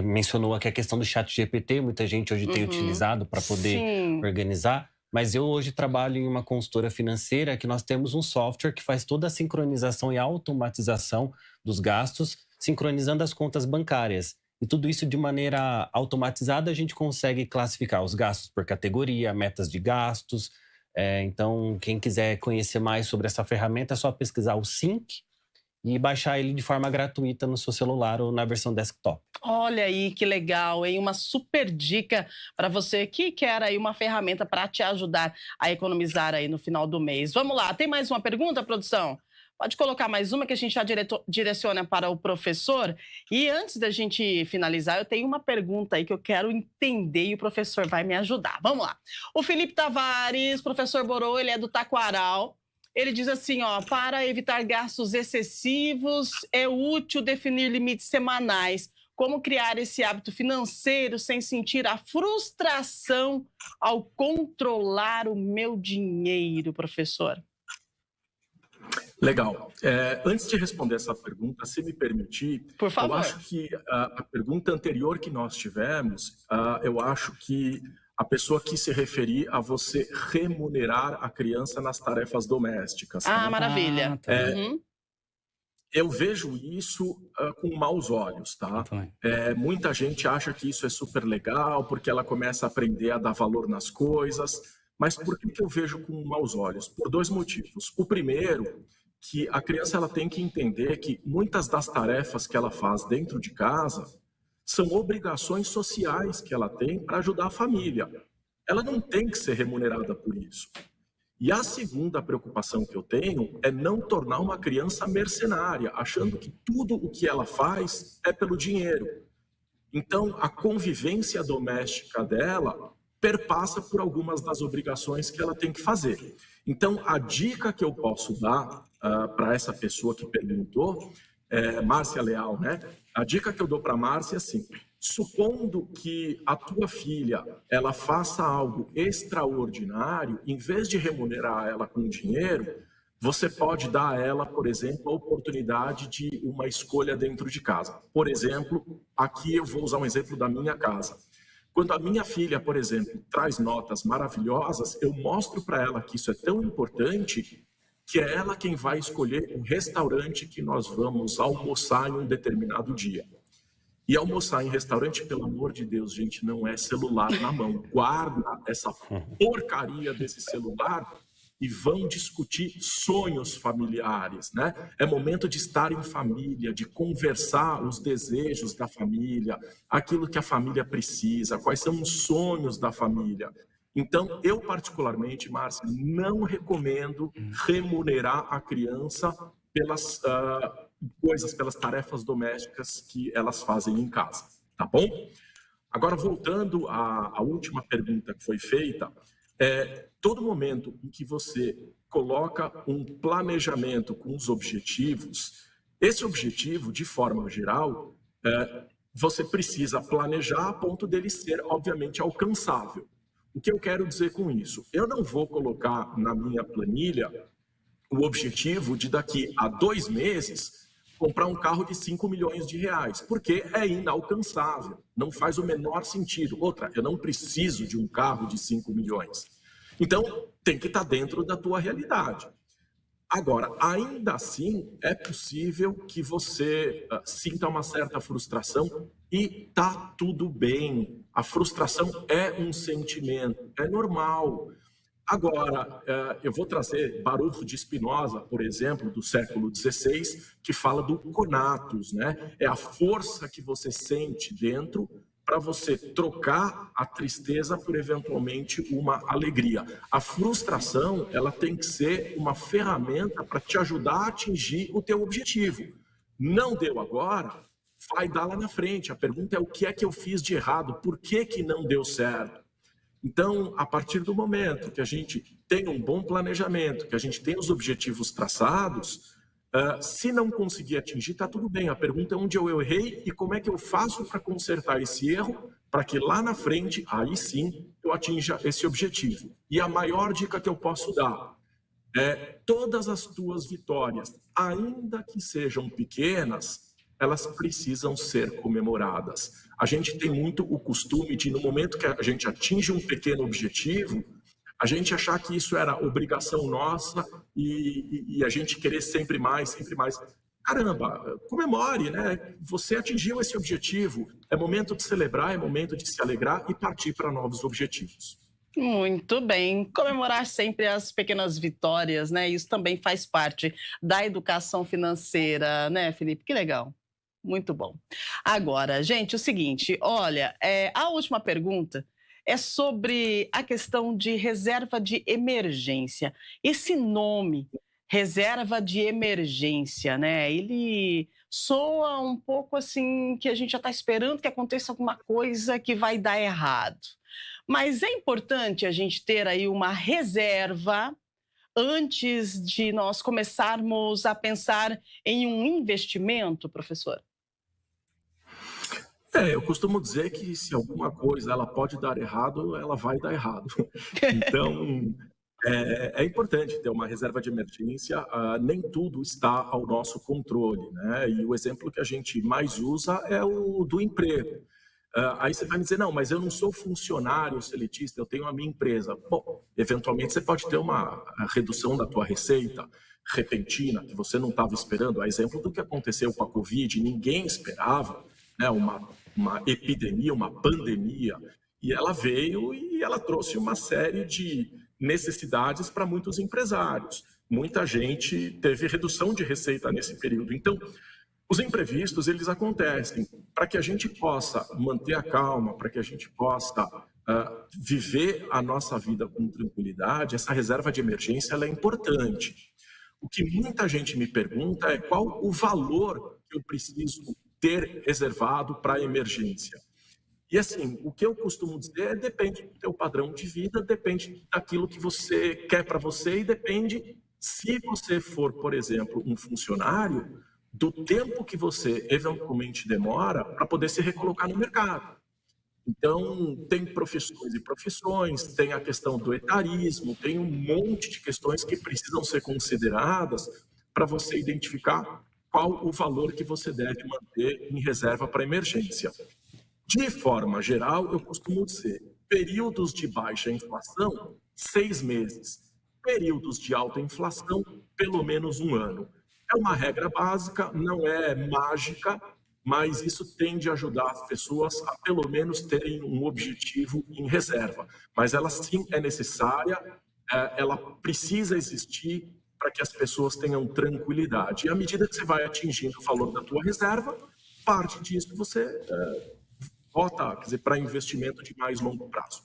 Speaker 3: mencionou aqui a questão do chat GPT, muita gente hoje tem utilizado para poder organizar. Mas eu hoje trabalho em uma consultora financeira que nós temos um software que faz toda a sincronização e automatização dos gastos, sincronizando as contas bancárias. E tudo isso de maneira automatizada, a gente consegue classificar os gastos por categoria, metas de gastos. Então, quem quiser conhecer mais sobre essa ferramenta, é só pesquisar o Sync e baixar ele de forma gratuita no seu celular ou na versão desktop.
Speaker 1: Olha aí que legal, hein? Uma super dica para você que quer aí uma ferramenta para te ajudar a economizar aí no final do mês. Vamos lá, tem mais uma pergunta, produção? Pode colocar mais uma que a gente já direciona para o professor. E antes da gente finalizar, eu tenho uma pergunta aí que eu quero entender e o professor vai me ajudar. Vamos lá. O Felipe Tavares, professor Borô, ele é do Taquaral. Ele diz assim, ó, para evitar gastos excessivos, é útil definir limites semanais. Como criar esse hábito financeiro sem sentir a frustração ao controlar o meu dinheiro, professor?
Speaker 2: Legal. Antes de responder essa pergunta, se me permitir,
Speaker 1: por favor.
Speaker 2: Eu acho que a pergunta anterior que nós tivemos, eu acho que a pessoa quis se referir a você remunerar a criança nas tarefas domésticas.
Speaker 1: Ah, né? Maravilha.
Speaker 2: Eu vejo isso com maus olhos, tá? Muita gente acha que isso é super legal, porque ela começa a aprender a dar valor nas coisas. Mas por que eu vejo com maus olhos? Por dois motivos. O primeiro, que a criança ela tem que entender que muitas das tarefas que ela faz dentro de casa são obrigações sociais que ela tem para ajudar a família. Ela não tem que ser remunerada por isso. E a segunda preocupação que eu tenho é não tornar uma criança mercenária, achando que tudo o que ela faz é pelo dinheiro. Então, a convivência doméstica dela perpassa por algumas das obrigações que ela tem que fazer. Então, a dica que eu posso dar para essa pessoa que perguntou, Márcia Leal, né? A dica que eu dou para a Márcia é assim: supondo que a tua filha ela faça algo extraordinário, em vez de remunerar ela com dinheiro, você pode dar a ela, por exemplo, a oportunidade de uma escolha dentro de casa. Por exemplo, aqui eu vou usar um exemplo da minha casa. Quando a minha filha, por exemplo, traz notas maravilhosas, eu mostro para ela que isso é tão importante que é ela quem vai escolher o restaurante que nós vamos almoçar em um determinado dia. E almoçar em restaurante, pelo amor de Deus, gente, não é celular na mão. Guarda essa porcaria desse celular e vão discutir sonhos familiares, né? É momento de estar em família, de conversar os desejos da família, aquilo que a família precisa, quais são os sonhos da família. Então, eu particularmente, Márcia, não recomendo remunerar a criança pelas pelas tarefas domésticas que elas fazem em casa, tá bom? Agora, voltando à última pergunta que foi feita, todo momento em que você coloca um planejamento com os objetivos, esse objetivo, de forma geral, você precisa planejar a ponto dele ser, obviamente, alcançável. O que eu quero dizer com isso? Eu não vou colocar na minha planilha o objetivo de daqui a 2 meses comprar um carro de 5 milhões de reais, porque é inalcançável, não faz o menor sentido. Outra, eu não preciso de um carro de 5 milhões. Então, tem que estar dentro da tua realidade. Agora, ainda assim, é possível que você sinta uma certa frustração e tá tudo bem. A frustração é um sentimento, é normal. Agora, eu vou trazer Baruch de Spinoza, por exemplo, do século XVI, que fala do conatus, né? É a força que você sente dentro para você trocar a tristeza por, eventualmente, uma alegria. A frustração, ela tem que ser uma ferramenta para te ajudar a atingir o teu objetivo. Não deu agora, vai dar lá na frente. A pergunta é: o que é que eu fiz de errado? Por que que não deu certo? Então, a partir do momento que a gente tem um bom planejamento, que a gente tem os objetivos traçados, se não conseguir atingir, está tudo bem. A pergunta é onde eu errei e como é que eu faço para consertar esse erro, para que lá na frente, aí sim, eu atinja esse objetivo. E a maior dica que eu posso dar é: todas as tuas vitórias, ainda que sejam pequenas, elas precisam ser comemoradas. A gente tem muito o costume de, no momento que a gente atinge um pequeno objetivo, a gente achar que isso era obrigação nossa e a gente querer sempre mais, sempre mais. Caramba, comemore, né? Você atingiu esse objetivo. É momento de celebrar, é momento de se alegrar e partir para novos objetivos.
Speaker 1: Muito bem. Comemorar sempre as pequenas vitórias, né? Isso também faz parte da educação financeira, né, Felipe? Que legal. Muito bom. Agora, gente, o seguinte, olha, a última pergunta é sobre a questão de reserva de emergência. Esse nome, reserva de emergência, né? Ele soa um pouco assim que a gente já está esperando que aconteça alguma coisa que vai dar errado. Mas é importante a gente ter aí uma reserva antes de nós começarmos a pensar em um investimento, professor?
Speaker 2: Eu costumo dizer que se alguma coisa ela pode dar errado, ela vai dar errado. Então, é importante ter uma reserva de emergência. Nem tudo está ao nosso controle, né? E o exemplo que a gente mais usa é o do emprego. Aí você vai me dizer: não, mas eu não sou funcionário seletista, eu tenho a minha empresa. Bom, eventualmente você pode ter uma redução da tua receita repentina, que você não estava esperando. A exemplo do que aconteceu com a Covid, ninguém esperava, né, uma epidemia, uma pandemia, e ela veio e ela trouxe uma série de necessidades para muitos empresários. Muita gente teve redução de receita nesse período. Então, os imprevistos, eles acontecem. Para que a gente possa manter a calma, para que a gente possa viver a nossa vida com tranquilidade, essa reserva de emergência ela é importante. O que muita gente me pergunta é qual o valor que eu preciso ter reservado para a emergência. E assim, o que eu costumo dizer depende do teu padrão de vida, depende daquilo que você quer para você e depende, se você for, por exemplo, um funcionário, do tempo que você eventualmente demora para poder se recolocar no mercado. Então, tem profissões e profissões, tem a questão do etarismo, tem um monte de questões que precisam ser consideradas para você identificar qual o valor que você deve manter em reserva para emergência. De forma geral, eu costumo dizer, períodos de baixa inflação, 6 meses. Períodos de alta inflação, pelo menos 1 ano. É uma regra básica, não é mágica, mas isso tende a ajudar as pessoas a pelo menos terem um objetivo em reserva. Mas ela sim é necessária, ela precisa existir para que as pessoas tenham tranquilidade. E à medida que você vai atingindo o valor da tua reserva, parte disso você bota, quer dizer, para investimento de mais longo prazo.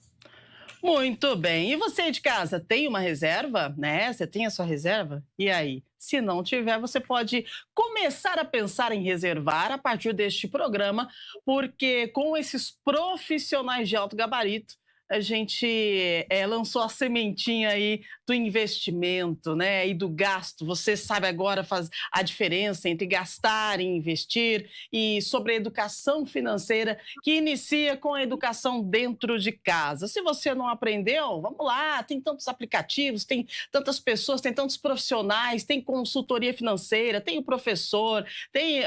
Speaker 1: Muito bem. E você de casa tem uma reserva, né? Você tem a sua reserva? E aí? Se não tiver, você pode começar a pensar em reservar a partir deste programa, porque com esses profissionais de alto gabarito, a gente lançou a sementinha aí do investimento, né, e do gasto. Você sabe agora faz a diferença entre gastar e investir, e sobre a educação financeira, que inicia com a educação dentro de casa. Se você não aprendeu, vamos lá, tem tantos aplicativos, tem tantas pessoas, tem tantos profissionais, tem consultoria financeira, tem o professor, tem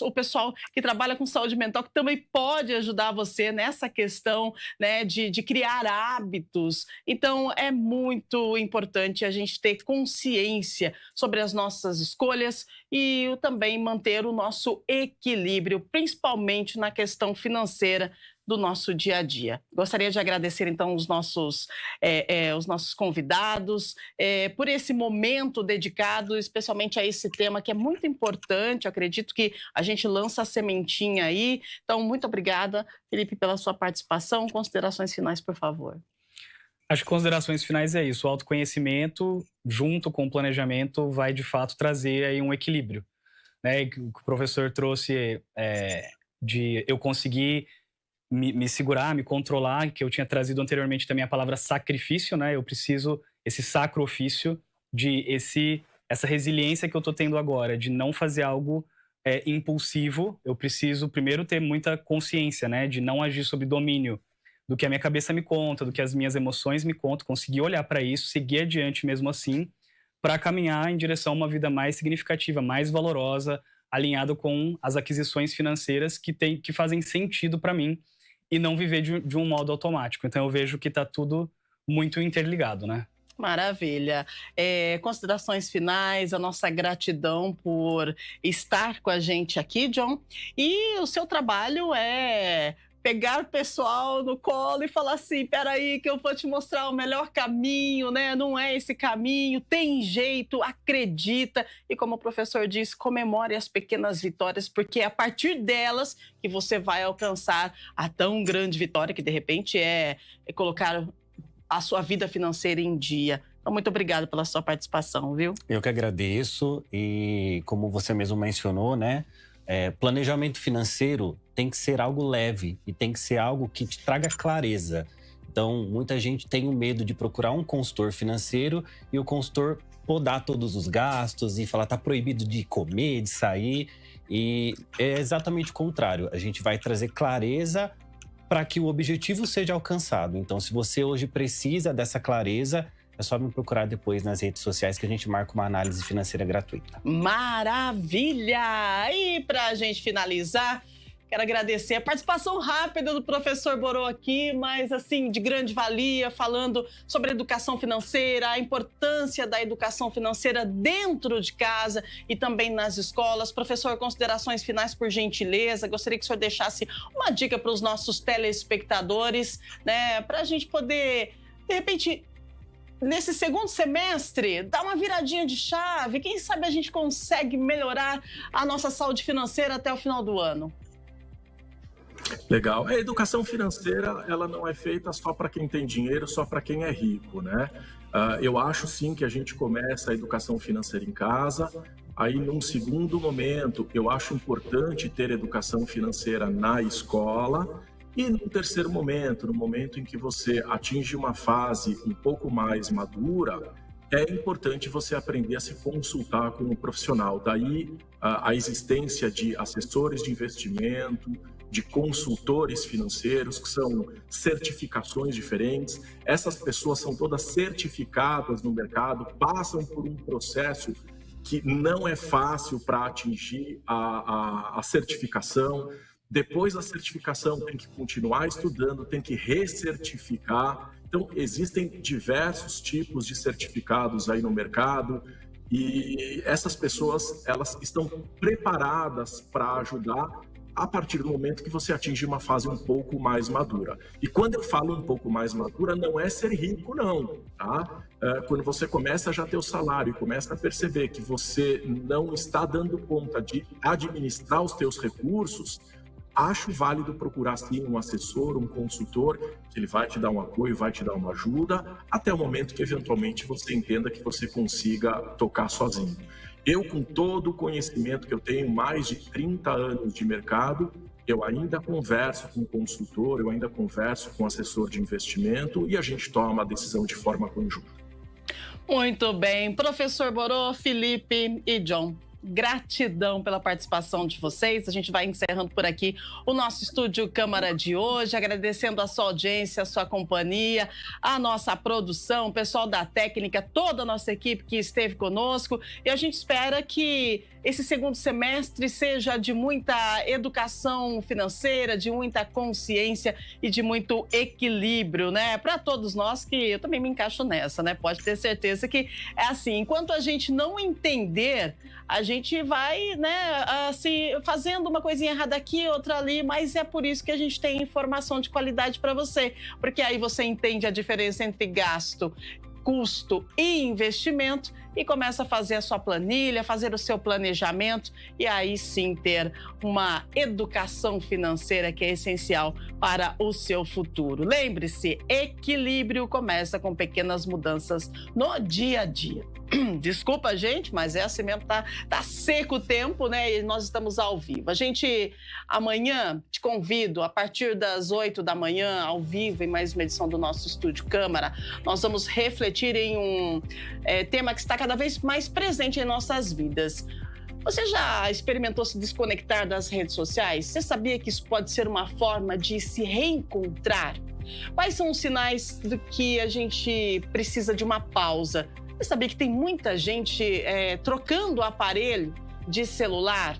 Speaker 1: o pessoal que trabalha com saúde mental, que também pode ajudar você nessa questão, né, de criar hábitos. Então, é muito importante a gente ter consciência sobre as nossas escolhas e também manter o nosso equilíbrio, principalmente na questão financeira do nosso dia a dia. Gostaria de agradecer, então, os nossos convidados por esse momento dedicado, especialmente a esse tema que é muito importante. Eu acredito que a gente lança a sementinha aí. Então, muito obrigada, Felipe, pela sua participação. Considerações finais, por favor.
Speaker 4: Acho que considerações finais é isso. O autoconhecimento, junto com o planejamento, vai, de fato, trazer aí um equilíbrio, né? O que o professor trouxe de eu conseguir me segurar, me controlar, que eu tinha trazido anteriormente também a palavra sacrifício, né? Eu preciso, esse sacro ofício, essa resiliência que eu tô tendo agora, de não fazer algo impulsivo. Eu preciso primeiro ter muita consciência, né? De não agir sob domínio do que a minha cabeça me conta, do que as minhas emoções me contam, conseguir olhar para isso, seguir adiante mesmo assim, para caminhar em direção a uma vida mais significativa, mais valorosa, alinhado com as aquisições financeiras que fazem sentido para mim, e não viver de um modo automático. Então, eu vejo que está tudo muito interligado, né?
Speaker 1: Maravilha. Considerações finais, a nossa gratidão por estar com a gente aqui, John. E o seu trabalho é pegar o pessoal no colo e falar assim, peraí que eu vou te mostrar o melhor caminho, né? Não é esse caminho, tem jeito, acredita. E como o professor disse, comemore as pequenas vitórias, porque é a partir delas que você vai alcançar a tão grande vitória que, de repente, é colocar a sua vida financeira em dia. Então, muito obrigada pela sua participação, viu?
Speaker 3: Eu que agradeço e, como você mesmo mencionou, né? Planejamento financeiro tem que ser algo leve e tem que ser algo que te traga clareza. Então, muita gente tem o medo de procurar um consultor financeiro e o consultor podar todos os gastos e falar tá proibido de comer, de sair. E é exatamente o contrário. A gente vai trazer clareza para que o objetivo seja alcançado. Então, se você hoje precisa dessa clareza, é só me procurar depois nas redes sociais que a gente marca uma análise financeira gratuita.
Speaker 1: Maravilha! E para a gente finalizar, quero agradecer a participação rápida do professor Borô aqui, mas assim, de grande valia, falando sobre educação financeira, a importância da educação financeira dentro de casa e também nas escolas. Professor, considerações finais, por gentileza. Gostaria que o senhor deixasse uma dica para os nossos telespectadores, né, para a gente poder, de repente, nesse segundo semestre, dar uma viradinha de chave. Quem sabe a gente consegue melhorar a nossa saúde financeira até o final do ano.
Speaker 2: Legal. A educação financeira, ela não é feita só para quem tem dinheiro, só para quem é rico, né? Eu acho sim que a gente começa a educação financeira em casa. Aí, num segundo momento, eu acho importante ter educação financeira na escola. E no terceiro momento, no momento em que você atinge uma fase um pouco mais madura, é importante você aprender a se consultar com um profissional. Daí a existência de assessores de investimento, de consultores financeiros, que são certificações diferentes. Essas pessoas são todas certificadas no mercado, passam por um processo que não é fácil para atingir a certificação. Depois da certificação, tem que continuar estudando, tem que recertificar. Então, existem diversos tipos de certificados aí no mercado e essas pessoas, elas estão preparadas para ajudar a partir do momento que você atinge uma fase um pouco mais madura. E quando eu falo um pouco mais madura, não é ser rico, não, tá? Quando você começa a já ter o salário e começa a perceber que você não está dando conta de administrar os teus recursos, acho válido procurar sim um assessor, um consultor, que ele vai te dar um apoio, vai te dar uma ajuda, até o momento que eventualmente você entenda que você consiga tocar sozinho. Eu, com todo o conhecimento que eu tenho, mais de 30 anos de mercado, eu ainda converso com consultor, eu ainda converso com assessor de investimento e a gente toma a decisão de forma conjunta.
Speaker 1: Muito bem. Professor Borô, Felipe e John, Gratidão pela participação de vocês. A gente vai encerrando por aqui o nosso Estúdio Câmara de hoje, agradecendo a sua audiência, a sua companhia, a nossa produção, o pessoal da técnica, toda a nossa equipe que esteve conosco. E a gente espera que esse segundo semestre seja de muita educação financeira, de muita consciência e de muito equilíbrio, né? Para todos nós, que eu também me encaixo nessa, né? Pode ter certeza que é assim. Enquanto a gente não entender, a gente vai, né, assim, fazendo uma coisinha errada aqui, outra ali, mas é por isso que a gente tem informação de qualidade para você, porque aí você entende a diferença entre gasto, custo e investimento e começa a fazer a sua planilha, fazer o seu planejamento e aí sim ter uma educação financeira que é essencial para o seu futuro. Lembre-se, equilíbrio começa com pequenas mudanças no dia a dia. Desculpa, gente, mas é assim mesmo, tá seco o tempo, né? E nós estamos ao vivo. A gente, amanhã, te convido, a partir das 8 da manhã, ao vivo, em mais uma edição do nosso Estúdio Câmara, nós vamos refletir em um tema que está cada vez mais presente em nossas vidas. Você já experimentou se desconectar das redes sociais? Você sabia que isso pode ser uma forma de se reencontrar? Quais são os sinais de que a gente precisa de uma pausa? Você sabia que tem muita gente trocando o aparelho de celular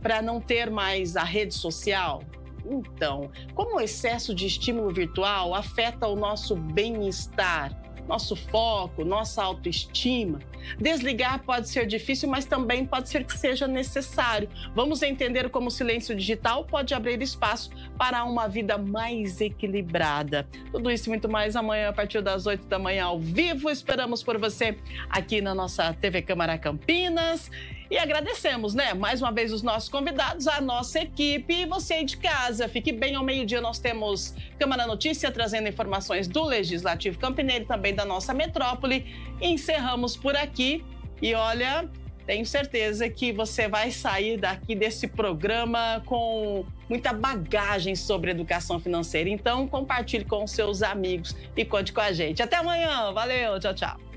Speaker 1: para não ter mais a rede social? Então, como o excesso de estímulo virtual afeta o nosso bem-estar, nosso foco, nossa autoestima? Desligar pode ser difícil, mas também pode ser que seja necessário. Vamos entender como o silêncio digital pode abrir espaço para uma vida mais equilibrada. Tudo isso e muito mais amanhã, a partir das 8 da manhã, ao vivo. Esperamos por você aqui na nossa TV Câmara Campinas. E agradecemos, né? Mais uma vez os nossos convidados, a nossa equipe e você aí de casa. Fique bem, ao meio-dia nós temos Câmara Notícia trazendo informações do Legislativo Campineiro e também da nossa metrópole. E encerramos por aqui e olha, tenho certeza que você vai sair daqui desse programa com muita bagagem sobre educação financeira. Então compartilhe com os seus amigos e conte com a gente. Até amanhã, valeu, tchau, tchau.